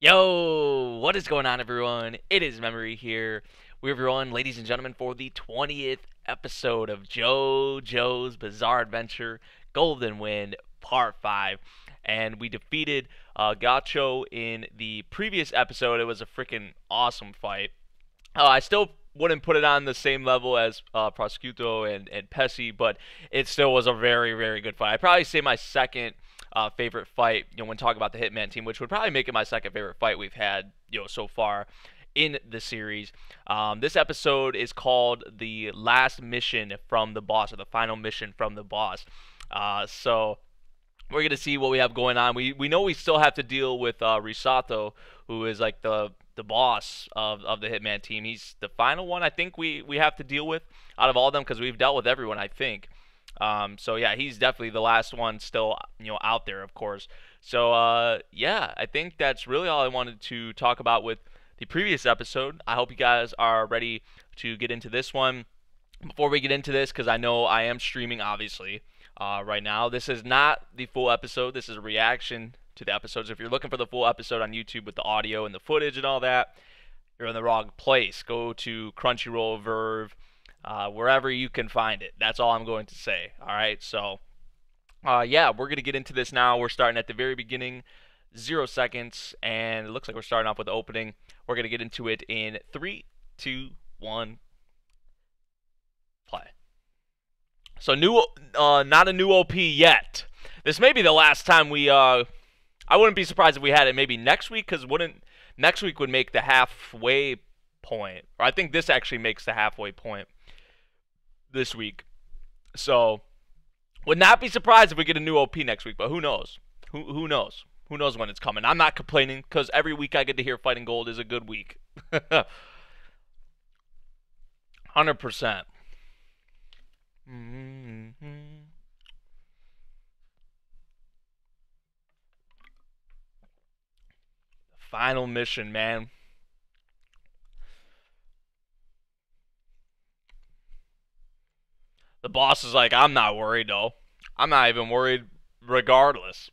Yo, what is going on, everyone? It is Memory here. We're everyone, ladies and gentlemen, for the 20th episode of JoJo's Bizarre Adventure Golden Wind Part 5. And we defeated Gacho in the previous episode. It was a freaking awesome fight. I still wouldn't put it on the same level as Prosciutto and Pesci, but it still was a very, very good fight. I'd probably say my second favorite fight, when talking about the Hitman team, which would probably make it my second favorite fight we've had, so far in the series. This episode is called The Last Mission from the Boss, or the Final Mission from the Boss. So we're going to see what we have going on. We know we still have to deal with Risato, who is like the boss of the Hitman team. He's the final one I think we have to deal with out of all of them, because we've dealt with everyone, I think. So yeah, he's definitely the last one still, out there, of course. So yeah, I think that's really all I wanted to talk about with the previous episode. I hope you guys are ready to get into this one. Before we get into this, because I know I am streaming, obviously, right now. This is not the full episode. This is a reaction to the episodes. If you're looking for the full episode on YouTube with the audio and the footage and all that, you're in the wrong place. Go to Crunchyroll, Verve, wherever you can find it. That's all I'm going to say. All right, so yeah, we're gonna get into this now. We're starting at the very beginning, 0 seconds, and it looks like we're starting off with the opening. We're gonna get into it in 3, 2, 1, play. So not a new OP yet. This may be the last time we. I wouldn't be surprised if we had it maybe next week, because next week would make the halfway point, or I think this actually makes the halfway point this week. So would not be surprised if we get a new OP next week, but who knows? Who knows? Who knows when it's coming? I'm not complaining, because every week I get to hear Fighting Gold is a good week. 100%. Final mission, man. The boss is like, I'm not worried, though. I'm not even worried regardless.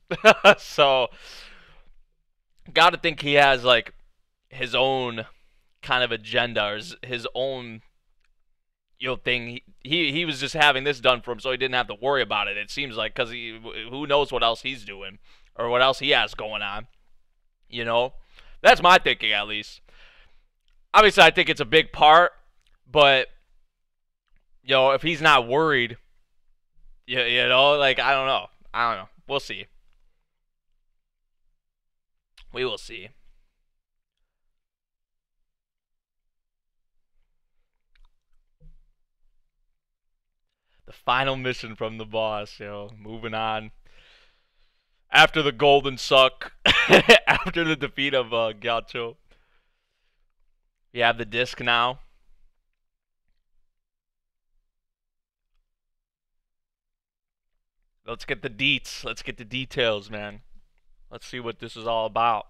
So, gotta think he has, like, his own kind of agenda, or his own, thing. He was just having this done for him so he didn't have to worry about it, it seems like, because who knows what else he's doing, or what else he has going on, That's my thinking, at least. Obviously, I think it's a big part, but if he's not worried, like, I don't know. We'll see. We will see. The final mission from the boss, moving on. After the golden suck, after the defeat of Gacho, we have the disc now. Let's get the deets. Let's get the details, man. Let's see what this is all about.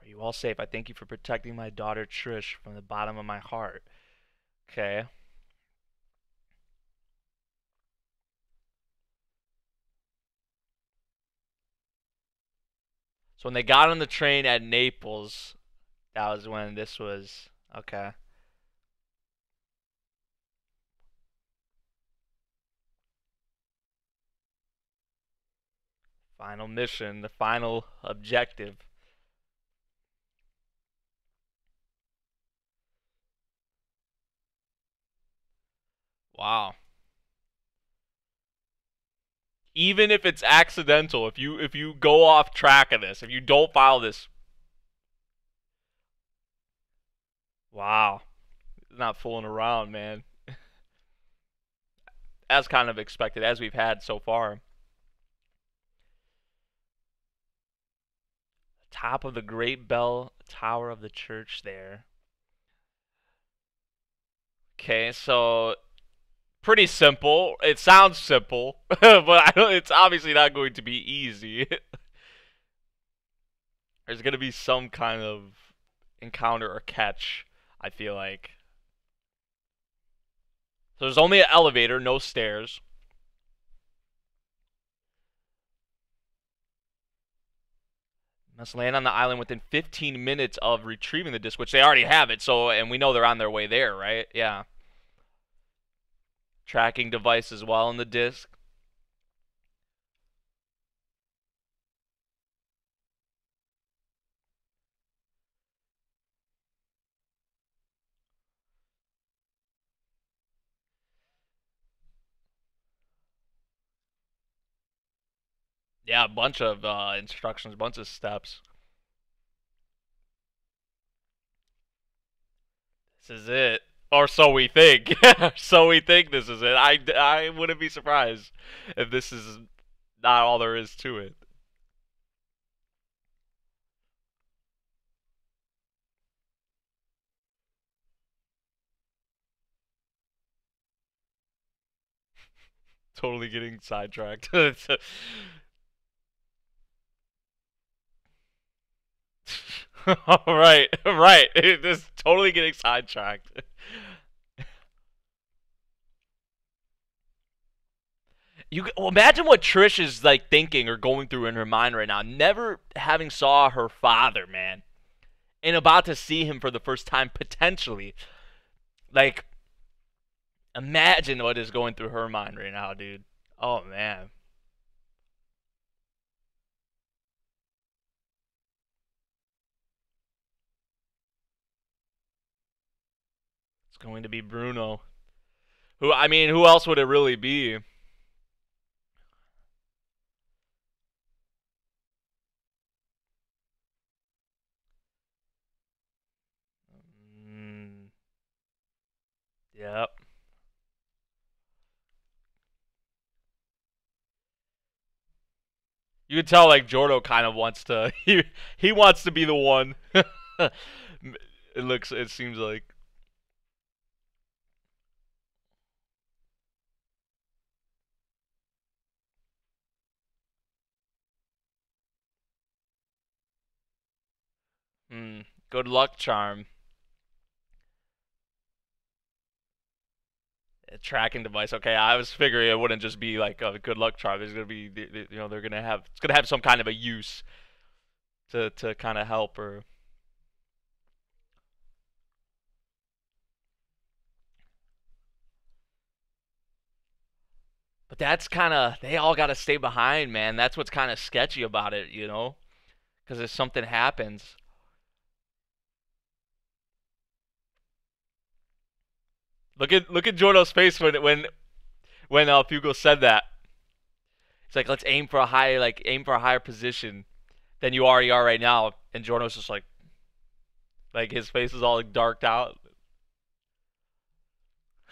Are you all safe? I thank you for protecting my daughter Trish from the bottom of my heart. Okay. So when they got on the train at Naples, that was when this was. Okay. Final mission, the final objective. Wow. Even if it's accidental, if you go off track of this, if you don't follow this. Wow. Not fooling around, man. As kind of expected, as we've had so far. Top of the great bell tower of the church there. Okay, so pretty simple. It sounds simple, but it's obviously not going to be easy. There's going to be some kind of encounter or catch, I feel like. So there's only an elevator, no stairs. Must land on the island within 15 minutes of retrieving the disc, which they already have it. So, and we know they're on their way there, right? Yeah. Tracking device as well in the disc. Yeah, a bunch of instructions, a bunch of steps. This is it. Or so we think. So we think this is it. I wouldn't be surprised if this is not all there is to it. Totally getting sidetracked. Right, right. Just totally getting sidetracked. Well, imagine what Trish is like thinking or going through in her mind right now. Never having saw her father, man, and about to see him for the first time potentially. Like, imagine what is going through her mind right now, dude. Oh man, it's going to be Bruno. Who I mean, who else would it really be? Mm, yep. You can tell like Jordo kind of wants to he wants to be the one. It seems like. Good luck charm. A tracking device. Okay, I was figuring it wouldn't just be like a good luck charm. There's gonna be you know they're gonna have it's gonna have some kind of a use to kind of help her. But that's kind of they all got to stay behind, man. That's what's kind of sketchy about it, you know, because if something happens, look at Jordo's face when Fugo said that. It's like let's aim for a high aim for a higher position than you already are right now, and Jordo's just like his face is all like, darked out.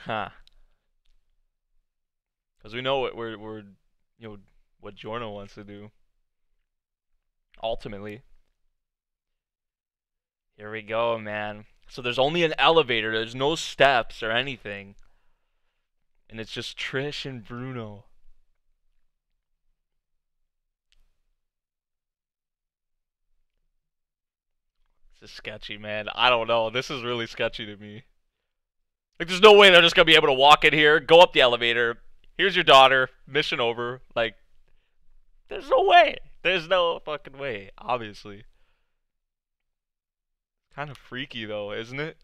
Huh. Because we know what we're you know what Jorno wants to do. Ultimately, here we go, man. So there's only an elevator. There's no steps or anything, and it's just Trish and Bruno. This is sketchy, man. I don't know. This is really sketchy to me. Like, there's no way they're just gonna be able to walk in here, go up the elevator. Here's your daughter. Mission over. Like, there's no way. There's no fucking way. Obviously. Kind of freaky though, isn't it?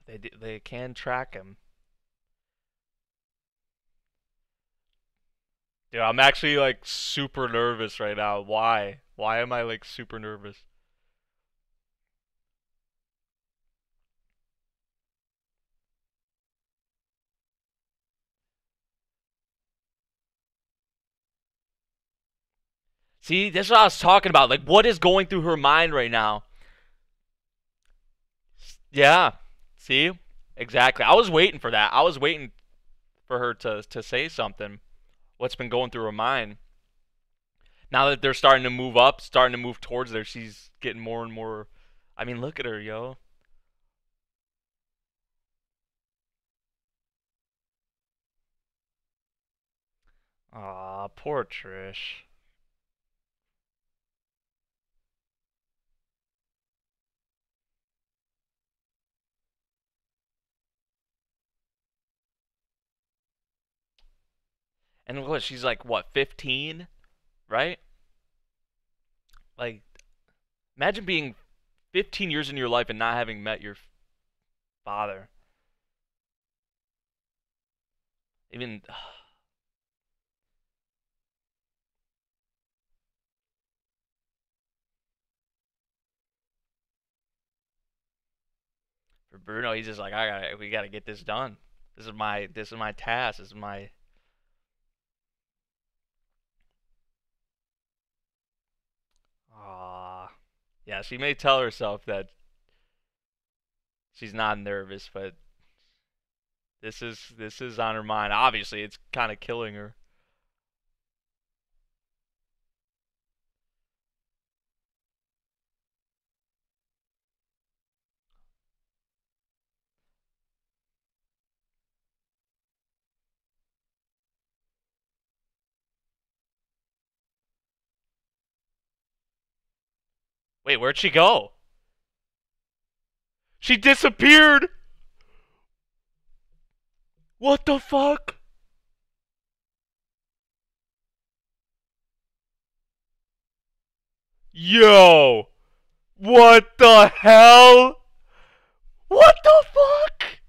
They can track him. Dude, I'm actually like super nervous right now. Why? Why am I like super nervous? See, this is what I was talking about. Like, what is going through her mind right now? Yeah. See? Exactly. I was waiting for that. I was waiting for her to say something. What's been going through her mind? Now that they're starting to move up, starting to move towards there, she's getting more and more. I mean, look at her, yo. Aw, poor Trish. And what, she's like, what, 15? Right? Like, imagine being 15 years in your life and not having met your father. Even. For Bruno, he's just like, we gotta get this done. This is my task. This is my. Ah, yeah. She may tell herself that she's not nervous, but this is on her mind. Obviously, it's kind of killing her. Wait, where'd she go? She disappeared. What the fuck? Yo, what the hell? What the fuck?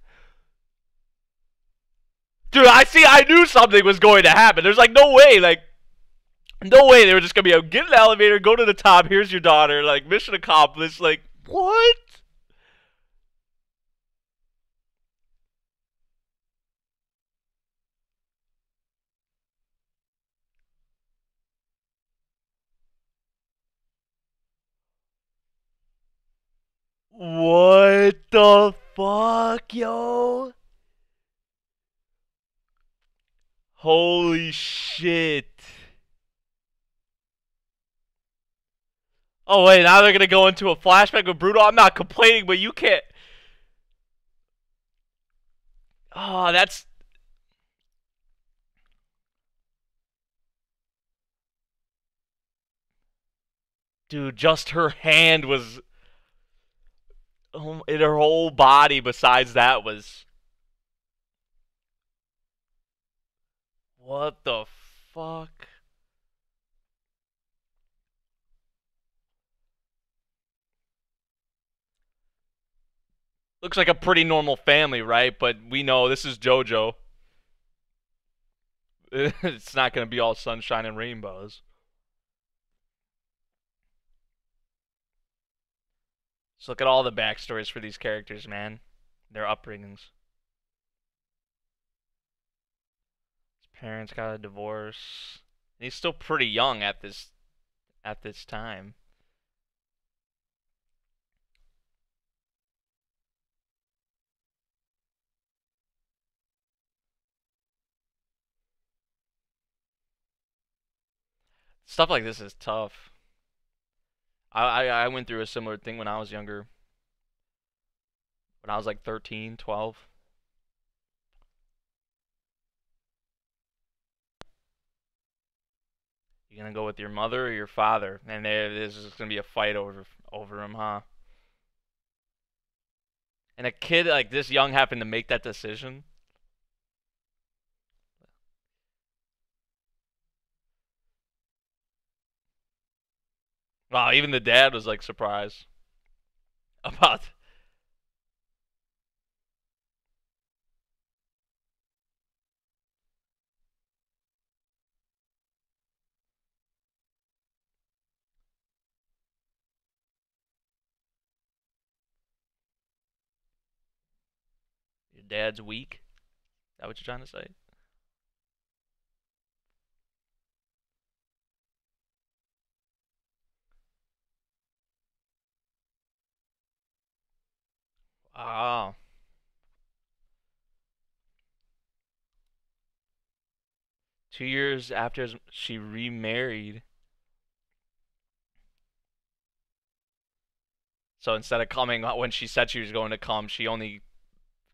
Dude, I knew something was going to happen. There's like no way, no way they were just gonna be able to get in the elevator, go to the top, here's your daughter, like mission accomplished, like what? What the fuck, yo? Holy shit. Oh wait, now they're gonna go into a flashback with Bruno. I'm not complaining, but you can't. Oh, that's. Dude, just her hand was. In her whole body besides that was. What the fuck? Looks like a pretty normal family, right? But we know this is JoJo. It's not gonna be all sunshine and rainbows. Just look at all the backstories for these characters, man. Their upbringings. His parents got a divorce. And he's still pretty young at this time. Stuff like this is tough. I went through a similar thing when I was younger. When I was like 13, 12. You gonna go with your mother or your father? And there's just gonna be a fight over him, huh? And a kid like this young happened to make that decision. Wow, even the dad was like surprised about. Your dad's weak. Is that what you're trying to say? Oh. 2 years after she remarried. So instead of coming when she said she was going to come, she only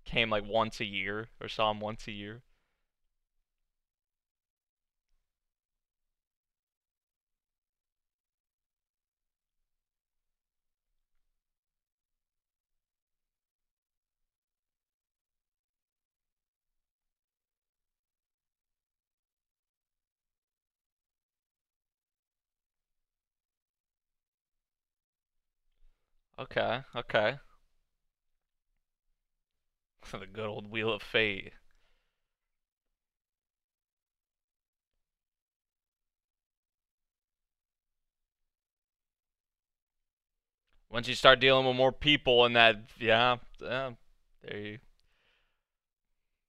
came like once a year or saw him once a year. Okay, okay. The good old Wheel of Fate. Once you start dealing with more people and that, yeah, yeah, there you,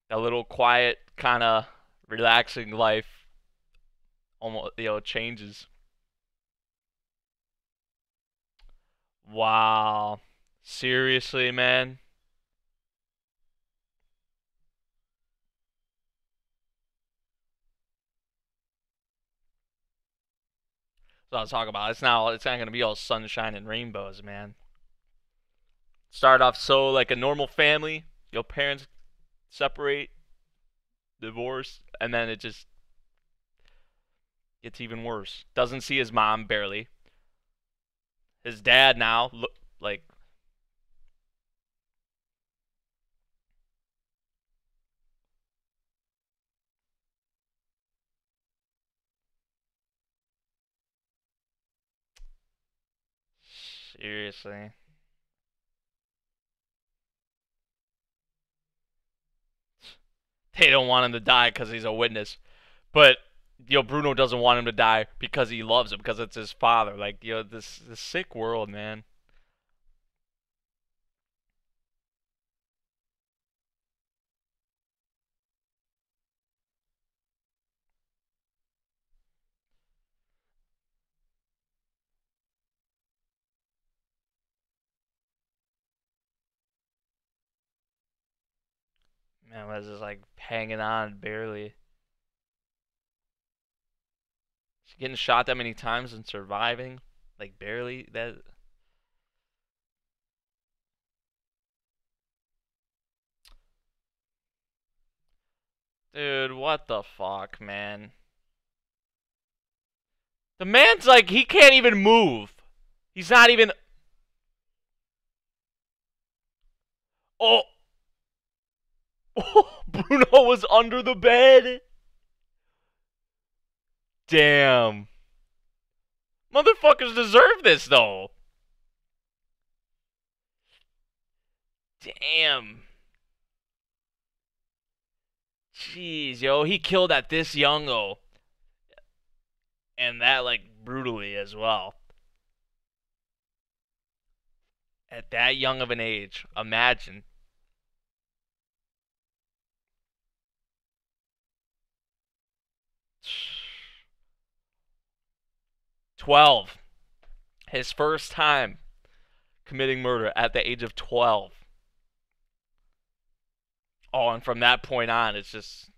that little quiet, kind of relaxing life, almost, changes. Wow, seriously, man. So I was talking about. It's not gonna be all sunshine and rainbows, man. Start off so like a normal family. Your parents separate, divorce, and then it just gets even worse. Doesn't see his mom barely. His dad now, look like seriously. They don't want him to die because he's a witness, but Bruno doesn't want him to die because he loves him because it's his father. Like this sick world, man. Man was just like hanging on barely. Getting shot that many times and surviving, like barely. That dude, what the fuck, man? The man's like he can't even move. He's not even. Oh, oh Bruno was under the bed. Damn, motherfuckers deserve this though. Damn. Jeez, yo, he killed at this young though, and that like brutally as well. At that young of an age, imagine. 12. His first time committing murder at the age of 12. Oh, and from that point on, it's just.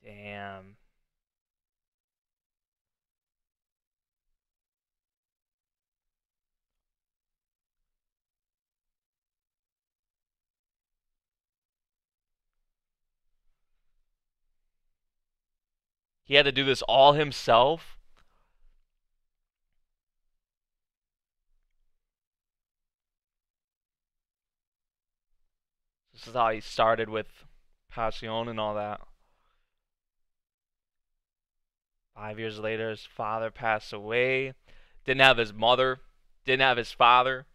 Damn. He had to do this all himself. This is how he started with Passion and all that. 5 years later, his father passed away. Didn't have his mother. Didn't have his father.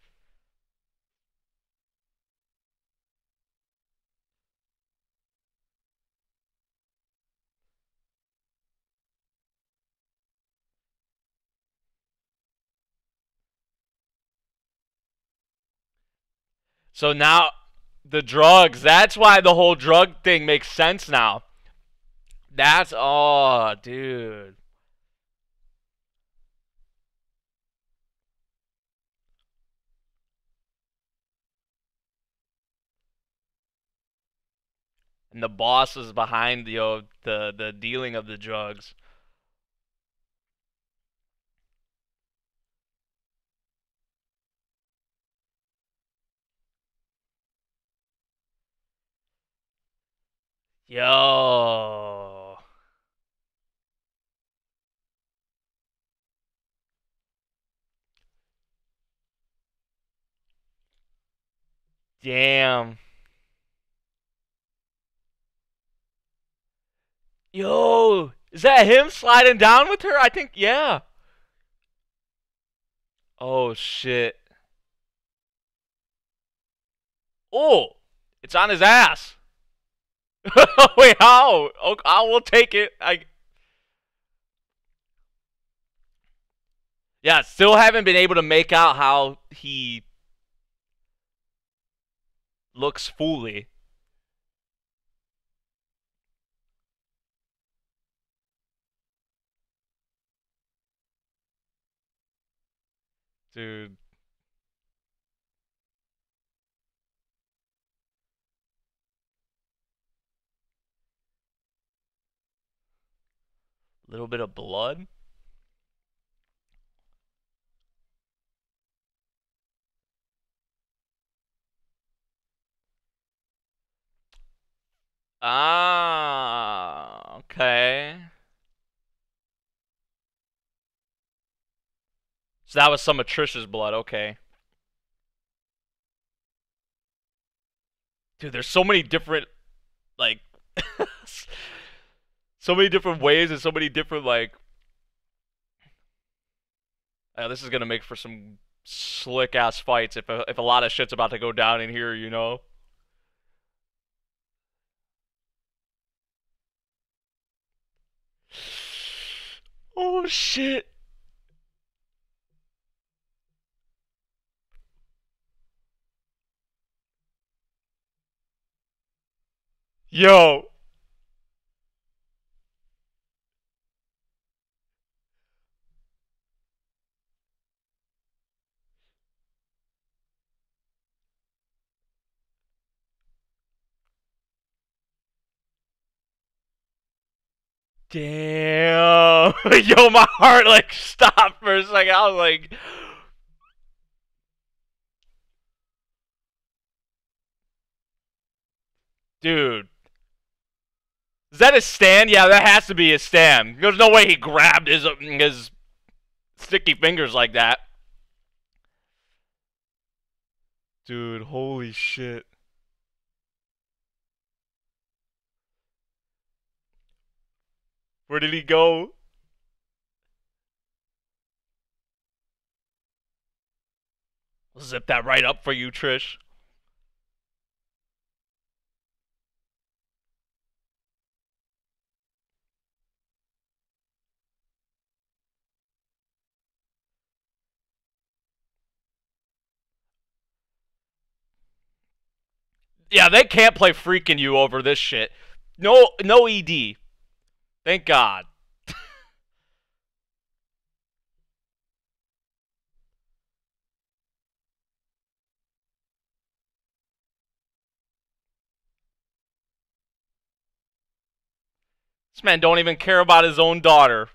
So now the drugs. That's why the whole drug thing makes sense now. That's oh, dude. And the boss is behind the dealing of the drugs. Yo. Damn. Yo, is that him sliding down with her? I think, yeah. Oh shit. Oh, it's on his ass. Wait, how? Oh, I will take it. Yeah, still haven't been able to make out how he looks fully. Dude. Little bit of blood? Ah, okay. So that was some of Trish's blood, okay. Dude, there's so many different, like, so many different ways and so many different, like, this is gonna make for some slick ass fights if a lot of shit's about to go down in here, you know? Oh shit. Yo. Damn. Yo, my heart like stopped for a second. I was like, dude. Is that a stand? Yeah, that has to be a stand. There's no way he grabbed his sticky fingers like that. Dude, holy shit. Where did he go? I'll zip that right up for you, Trish. Yeah, they can't play freaking you over this shit. No ED. Thank God. This man don't even care about his own daughter.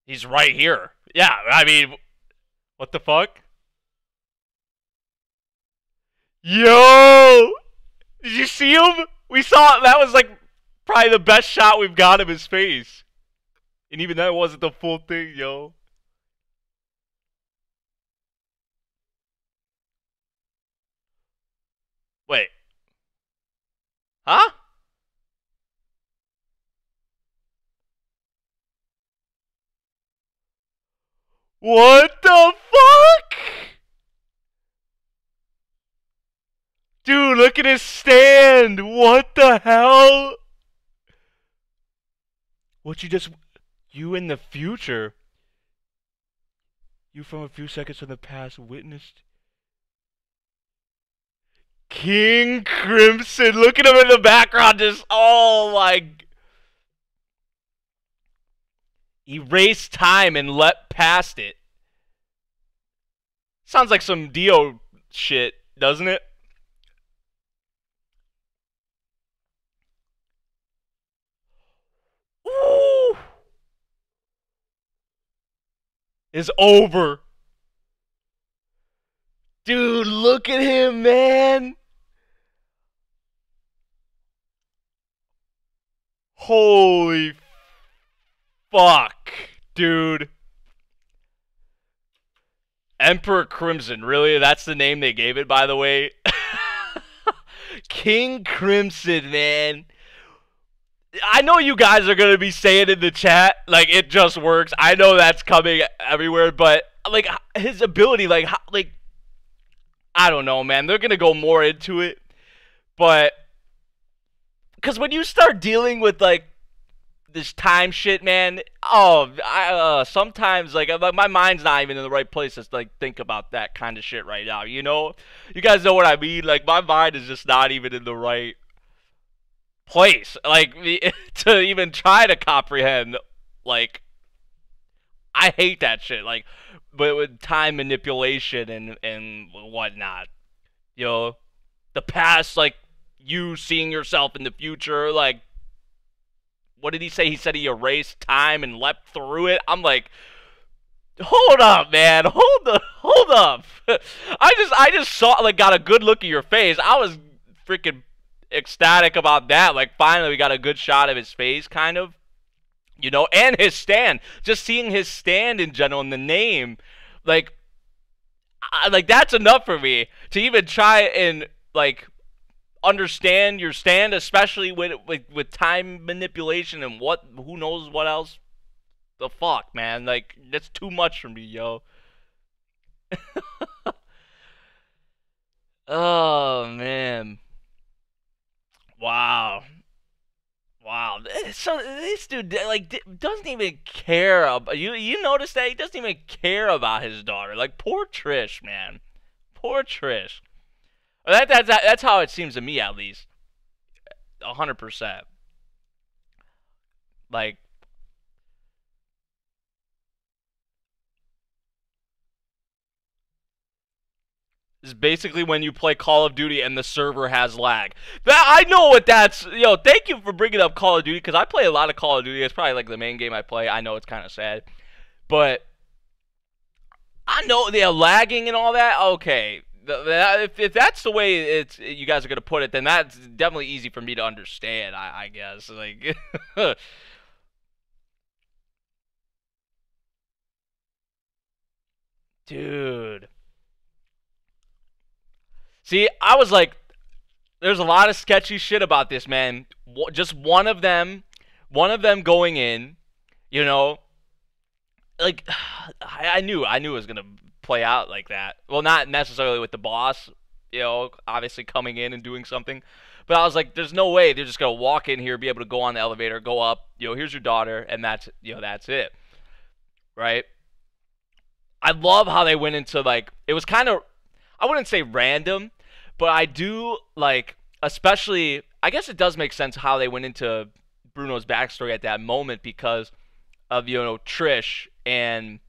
He's right here. Yeah, I mean, what the fuck? Yo! Did you see him? We saw that was like probably the best shot we've got of his face. And even that wasn't the full thing, yo. Wait. Huh? What the fuck? Dude, look at his stand. What the hell? What you just... You in the future. You from a few seconds from the past witnessed... King Crimson. Look at him in the background. Just... Oh my... Erase time and let past it. Sounds like some Dio shit, doesn't it? Ooh. Is over. Dude, look at him, man. Holy Fuck, dude. Emperor Crimson, really? That's the name they gave it, by the way. King Crimson, man. I know you guys are gonna be saying in the chat like it just works. I know that's coming everywhere, but like his ability, like I don't know, man. They're gonna go more into it, but because when you start dealing with like this time shit, man. Oh, sometimes like my mind's not even in the right place to like think about that kind of shit right now. You know, you guys know what I mean. Like my mind is just not even in the right place, like to even try to comprehend. Like I hate that shit. Like, but with time manipulation and whatnot, you know, the past, like you seeing yourself in the future, like what did he say? He said he erased time and leapt through it. I'm like, hold up, man. Hold up. I just saw, like, got a good look at your face. I was freaking ecstatic about that. Like, finally we got a good shot of his face, kind of. You know, and his stand. Just seeing his stand in general and the name, like that's enough for me to even try and like understand your stand, especially with time manipulation and who knows what else. The fuck, man, like that's too much for me, yo. Oh man, wow. Wow, so this dude like doesn't even care about you. You notice that he doesn't even care about his daughter. Like poor Trish, man, poor Trish. That's how it seems to me, at least. 100%. Like, it's basically when you play Call of Duty and the server has lag. That I know what that's. Yo, thank you for bringing up Call of Duty because I play a lot of Call of Duty. It's probably like the main game I play. I know it's kind of sad, but I know they're lagging and all that. Okay, if that's the way you guys are gonna put it, then that's definitely easy for me to understand. I guess like. Dude. See, I was like, there's a lot of sketchy shit about this, man. Just one of them going in, you know, like I knew it was gonna play out like that. Well, not necessarily with the boss, you know, obviously coming in and doing something, but I was like, there's no way they're just gonna walk in here, be able to go on the elevator, go up, you know, here's your daughter, and that's it, right? I love how they went into like it was kind of I wouldn't say random, but I do like especially I guess it does make sense how they went into Bruno's backstory at that moment because of Trish and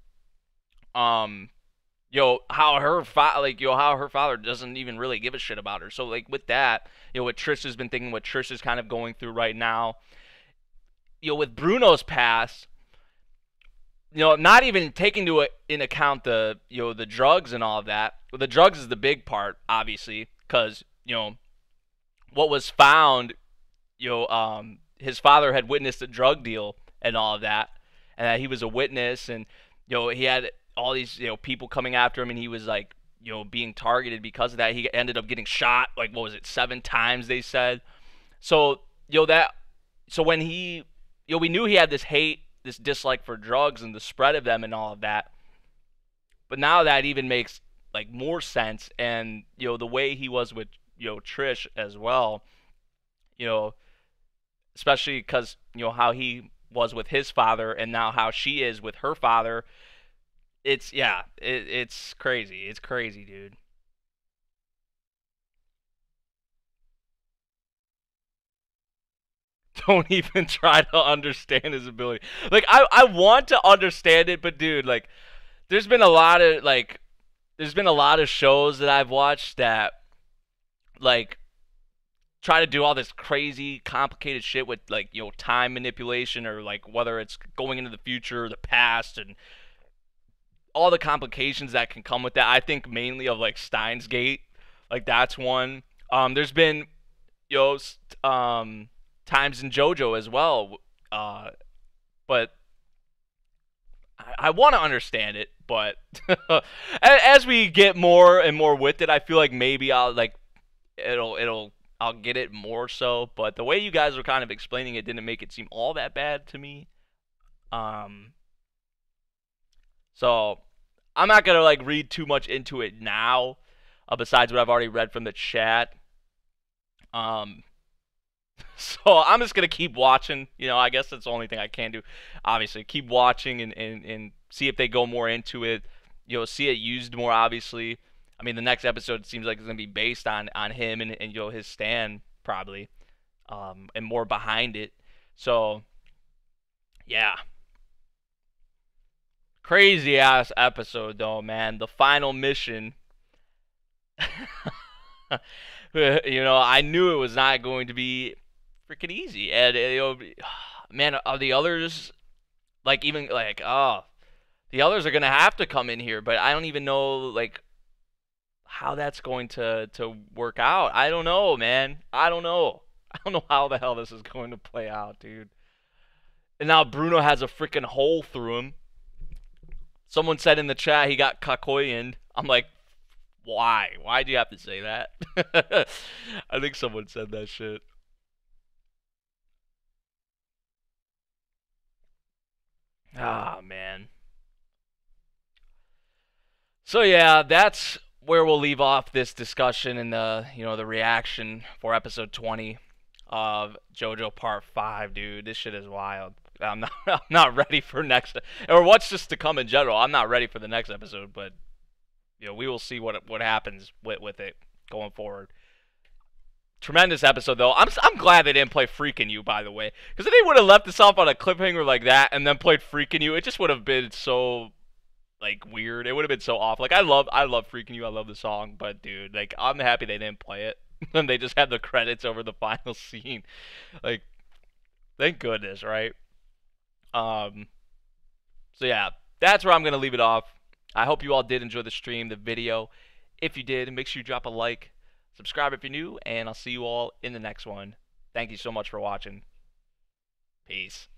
um how her how her father doesn't even really give a shit about her. So like with that, what Trish has been thinking, what Trish is kind of going through right now, with Bruno's past, not even taking in account the drugs and all of that. Well, the drugs is the big part, obviously, because what was found, his father had witnessed a drug deal and all of that, and that he was a witness, and he had all these people coming after him, and he was like being targeted because of that. He ended up getting shot like what was it 7 times they said. So so when we knew he had this dislike for drugs and the spread of them and all of that. But now that even makes like more sense, and the way he was with Trish as well, especially because how he was with his father and now how she is with her father. It's it's crazy. It's crazy, dude. Don't even try to understand his ability. Like I want to understand it, but dude, like there's been a lot of shows that I've watched that like try to do all this crazy complicated shit with like time manipulation, or like whether it's going into the future or the past and all the complications that can come with that. I think mainly of like Steins Gate, like that's one. There's been you know times in JoJo as well, but I want to understand it, but as we get more and more with it, I feel like maybe I'll like I'll get it more so. But the way you guys were kind of explaining it didn't make it seem all that bad to me. Um, so I'm not gonna like read too much into it now, besides what I've already read from the chat. Um, so I'm just gonna keep watching. You know, I guess that's the only thing I can do. Obviously, keep watching and see if they go more into it. You know, see it used more. Obviously, I mean, the next episode seems like it's gonna be based on him and you know his stand probably, and more behind it. So yeah, crazy ass episode though, man. The final mission. You know, I knew it was not going to be freaking easy, and you know, man, are the others like even like the others are gonna have to come in here, but I don't even know like how that's going to work out. I don't know, man. I don't know. I don't know how the hell this is going to play out, dude. And now Bruno has a freaking hole through him. Someone said in the chat he got kakoyened. I'm like, why? Why do you have to say that? I think someone said that shit. Ah, man. So yeah, that's where we'll leave off this discussion and the the reaction for episode 20 of JoJo Part 5, dude. This shit is wild. I'm not ready for next or what's just to come in general. I'm not ready for the next episode, but you know, we will see what happens with it going forward. Tremendous episode though. I'm glad they didn't play Freaking You, by the way, because if they would have left this off on a cliffhanger like that and then played Freaking You, it just would have been so like weird. It would have been so off. Like I love Freaking You. I love the song, but dude, like I'm happy they didn't play it. And they just had the credits over the final scene. Like thank goodness, right? Um so yeah, that's where I'm going to leave it off. I hope you all did enjoy the stream, the video. If you did, make sure you drop a like, subscribe if you're new, and I'll see you all in the next one. Thank you so much for watching. Peace.